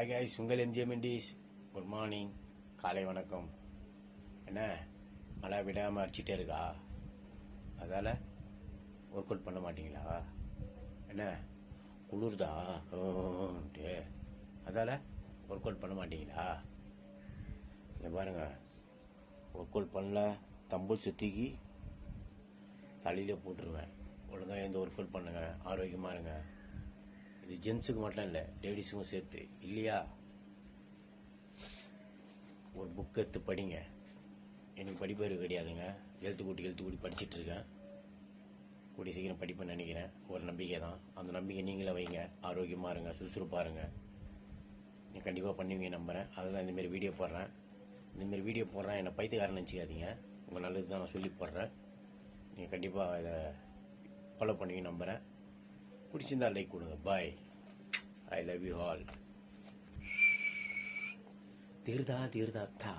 Hi guys, உங்கள் MJ Mendis. Good morning, காலை வணக்கம். என்ன மழை விடாமல் அடிச்சிட்டே இருக்கா? அதால் ஒர்க் அவுட் பண்ண மாட்டீங்களா? என்ன குளிர்தா? அதால் ஒர்க் அவுட் பண்ண மாட்டீங்களா? இங்கே பாருங்க, ஒர்க் அவுட் பண்ணல தம்புள் சுத்திக்கு தலையிலே போட்டுருவேன். ஒழுங்காக எந்த ஒர்க் அவுட் பண்ணுங்க, ஆரோக்கியமாக இருங்க. இது ஜென்ஸுக்கு மட்டும் இல்லை, லேடிஸுக்கும் சேர்த்து. இல்லையா? ஒரு புக் எடுத்து படிங்க. எனக்கு படிப்பறிவு கிடையாதுங்க. எழுத்து கூட்டி படிச்சுட்டு இருக்கேன். கூடி சீக்கிரம் படிப்பேன்னு நினைக்கிறேன். ஒரு நம்பிக்கை தான். அந்த நம்பிக்கை நீங்களே வைங்க. ஆரோக்கியமாக இருங்க, சுறுசுறுப்பாக இருங்க. நீங்கள் கண்டிப்பாக பண்ணுவீங்க நம்புகிறேன். அதுதான் இந்தமாரி வீடியோ போடுறேன். இந்தமாரி வீடியோ போடுறேன், என்னை பைத்தியக்காரன் நினச்சிக்காதீங்க. உங்கள் நல்லது தான் நான் சொல்லி போடுறேன். நீங்கள் கண்டிப்பாக இதை ஃபாலோ பண்ணுவீங்க நம்புகிறேன். பிடிச்சிருந்தா லைக் கொடுங்க. பாய். I love you all. தீர்தா தா